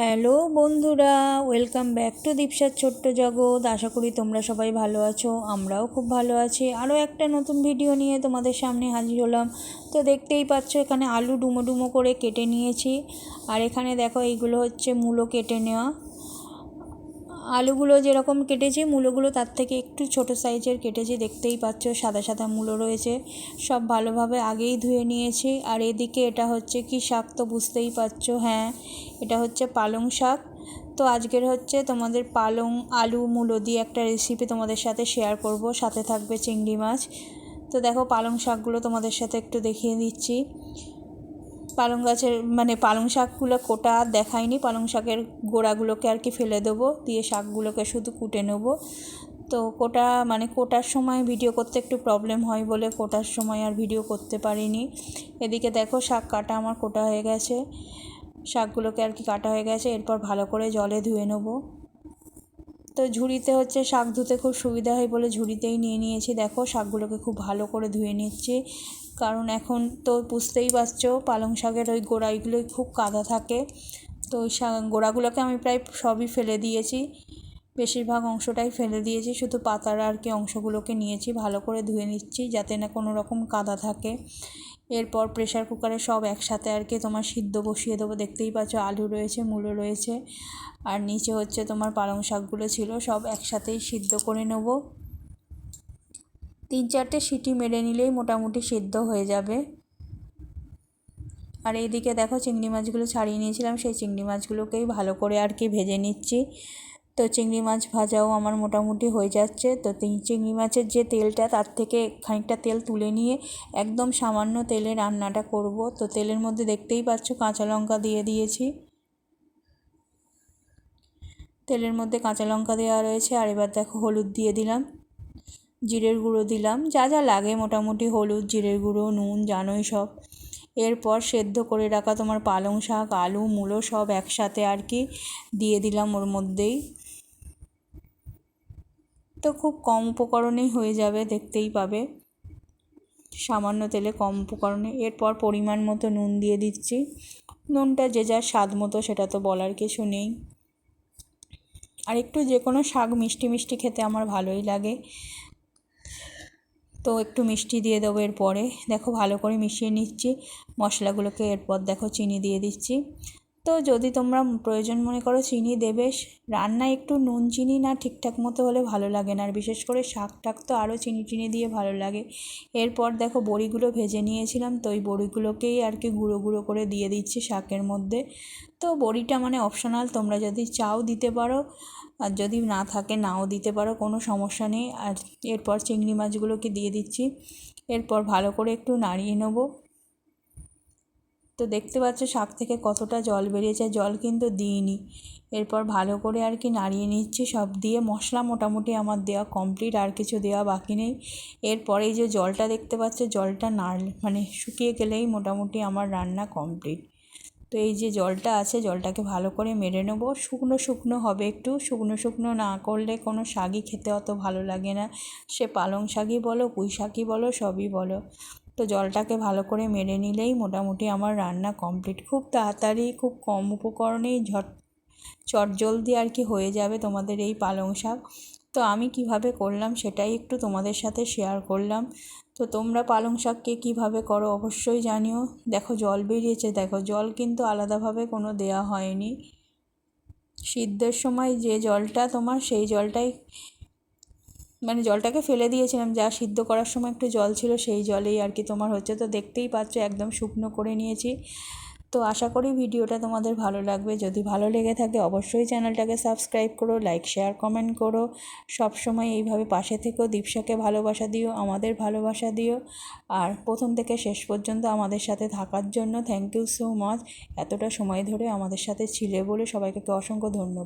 Hello বন্ধুরা, welcome back to দীপসার ছোট্ট জগৎ। আশা করি তোমরা সবাই ভালো আছো, আমরাও খুব ভালো আছি। আরও একটা নতুন ভিডিও নিয়ে তোমাদের সামনে হাজির হলাম। তো দেখতেই পাচ্ছ এখানে আলু ডুমো ডুমো করে কেটে নিয়েছি। আর এখানে দেখো এইগুলো হচ্ছে মূলো কেটে নেওয়া। আলুগুলো যেরকম কেটেছি, মূলোগুলো তার থেকে একটু ছোট সাইজের কেটেছি। দেখতেই পাচ্ছ সাদা সাদা মূলো রয়েছে, সব ভালোভাবে আগেই ধুয়ে নিয়েছি। আর এদিকে এটা হচ্ছে কি শাক তো বুঝতেই পারছো, হ্যাঁ এটা হচ্ছে পালং শাক। তো আজকের হচ্ছে তোমাদের পালং আলু মূলো দিয়ে একটা রেসিপি তোমাদের সাথে শেয়ার করব, সাথে থাকবে চিংড়ি মাছ। তো দেখো পালং শাকগুলো তোমাদের সাথে একটু দেখিয়ে দিচ্ছি। পালং গাছের পালং শাকগুলো কোটা আর দেখাইনি, পালং শাকের গোড়াগুলোকে আর কি ফেলে দেবো, দিয়ে শাকগুলোকে শুধু কুটে নেব। তো কোটার সময় ভিডিও করতে একটু প্রবলেম হয় বলে কোটার সময় আর ভিডিও করতে পারিনি। এদিকে দেখো শাক কাটা আমার কোটা হয়ে গেছে, শাকগুলোকে আর কি কাটা হয়ে গেছে। এরপর ভালো করে জলে ধুয়ে নেব। তো ঝুড়িতে হচ্ছে শাক ধুতে খুব সুবিধা হয় বলে ঝুড়িতেই নিয়ে নিয়েছি। দেখো শাকগুলোকে খুব ভালো করে ধুয়ে নিচ্ছি, কারণ এখন তো বুঝতেই পারছো পালং শাকের ওই গোড়াগুলোই খুব কাদা থাকে। তো ওই গোড়াগুলোকে আমি প্রায় সবই ফেলে দিয়েছি, বেশিরভাগ অংশটাই ফেলে দিয়েছি, শুধু পাতার আর কি অংশগুলোকে নিয়েছি। ভালো করে ধুয়ে নিচ্ছি যাতে না কোনো রকম কাদা থাকে। এরপর প্রেশার কুকারে সব একসাথে আর কি তোমার সিদ্ধ বসিয়ে দেবো। দেখতেই পাচ্ছ আলু রয়েছে, মূলো রয়েছে, আর নিচে হচ্ছে তোমার পালং শাকগুলো ছিল, সব একসাথেই সিদ্ধ করে নেব। 3-4টে সিটি মেরে নিলেই মোটামুটি সিদ্ধ হয়ে যাবে। আর এইদিকে দেখো চিংড়ি মাছগুলো ছাড়িয়ে নিয়েছিলাম, সেই চিংড়ি মাছগুলোকেই ভালো করে আর কি ভেজে নিচ্ছি। তো চিংড়ি মাছ ভাজাও আমার মোটামুটি হয়ে যাচ্ছে। তো চিংড়ি মাছের যে তেলটা, তার থেকে খানিকটা তেল তুলে নিয়ে একদম সামান্য তেলে রান্নাটা করব। তো তেলের মধ্যে দেখতেই পাচ্ছ কাঁচা লঙ্কা দিয়ে দিয়েছি, তেলের মধ্যে কাঁচা লঙ্কা দেওয়া রয়েছে। আর এবার দেখো হলুদ দিয়ে দিলাম, জিরের গুঁড়ো দিলাম, যা যা লাগে মোটামুটি, হলুদ, জিরের গুঁড়ো, নুন জানোই সব। এরপর সেদ্ধ করে রাখা তোমার পালং শাক, আলু, মূলো সব একসাথে আর কি দিয়ে দিলাম ওর মধ্যেই। তো খুব কম উপকরণেই হয়ে যাবে, দেখতেই পাবে সামান্য তেলে কম উপকরণে। এরপর পরিমাণ মতো নুন দিয়ে দিচ্ছি, নুনটা যে যার স্বাদ মতো, সেটা তো বলার কিছু নেই। আর একটু যে কোনো শাক মিষ্টি মিষ্টি খেতে আমার ভালোই লাগে, তো একটু মিষ্টি দিয়ে দেবো। এরপরে দেখো ভালো করে মিশিয়ে নিচ্ছি মশলাগুলোকে। এরপর দেখো চিনি দিয়ে দিচ্ছি। তো যদি তোমরা প্রয়োজন মনে করো চিনি দেবে, রান্নায় একটু নুন চিনি না ঠিকঠাক মতো হলে ভালো লাগে না, আর বিশেষ করে শাক টাক তো আরও চিনি দিয়ে ভালো লাগে। এরপর দেখো বড়িগুলো ভেজে নিয়েছিলাম, তো ওই বড়িগুলোকেই আর কি গুঁড়ো গুঁড়ো করে দিয়ে দিচ্ছি শাকের মধ্যে। তো বড়িটা অপশনাল, তোমরা যদি চাও দিতে পারো, আর যদি না থাকে নাও দিতে পারো, কোনো সমস্যা নেই। আর এরপর চিংড়ি মাছগুলোকে দিয়ে দিচ্ছি। এরপর ভালো করে একটু নাড়িয়ে নেব। তো দেখতে পাচ্ছ শাক থেকে কতটা জল বেরিয়েছে, জল কিন্তু দিইনি। এরপর ভালো করে আর কি নাড়িয়ে নিচ্ছি সব দিয়ে। মশলা মোটামুটি আমার দেওয়া কমপ্লিট, আর কিছু দেওয়া বাকি নেই। এরপরে এই যে জলটা দেখতে পাচ্ছ, জলটা শুকিয়ে গেলেই মোটামুটি আমার রান্না কমপ্লিট। তো এই যে জলটা আছে, জলটাকে ভালো করে মেরে নেবো। শুকনো শুকনো হবে, একটু শুকনো শুকনো না করলে কোনো শাকই খেতে অত ভালো লাগে না, সে পালং শাকই বলো, পুঁই শাকই বলো, সবই বলো। তো জলটাকে ভালো করে মেরে নিলেই মোটামুটি আমার রান্না কমপ্লিট। খুব তাড়াতাড়ি, খুব কম উপকরণেই চটজলদি আর কি হয়ে যাবে তোমাদের এই পালং শাক। তো আমি কিভাবে করলাম সেটাই একটু তোমাদের সাথে শেয়ার করলাম। তো তোমরা পালং শাককে কীভাবে করো অবশ্যই জানিও। দেখো জল বেরিয়েছে, দেখো জল কিন্তু আলাদাভাবে কোনো দেয়া হয়নি। সিদ্ধের সময় যে জলটা তোমার, সেই জলটাই জলটাকে ফেলে দিয়েছিলাম, যা সিদ্ধ করার সময় একটু জল ছিল সেই জলেই আর কি তোমার হচ্ছে। তো দেখতেই পাচ্ছ একদম শুকনো করে নিয়েছি। তো আশা করি ভিডিওটা তোমাদের ভালো লাগবে। যদি ভালো লেগে থাকে অবশ্যই চ্যানেলটাকে সাবস্ক্রাইব করো, লাইক শেয়ার কমেন্ট করো। সব সময় এইভাবে পাশে থেকেও, দীপসাকে ভালোবাসা দিও, আমাদের ভালোবাসা দিও। আর প্রথম থেকে শেষ পর্যন্ত আমাদের সাথে থাকার জন্য থ্যাংক ইউ সো মাচ। এতটা সময় ধরে আমাদের সাথে ছিলে বলে সবাইকে অসংখ্য ধন্যবাদ।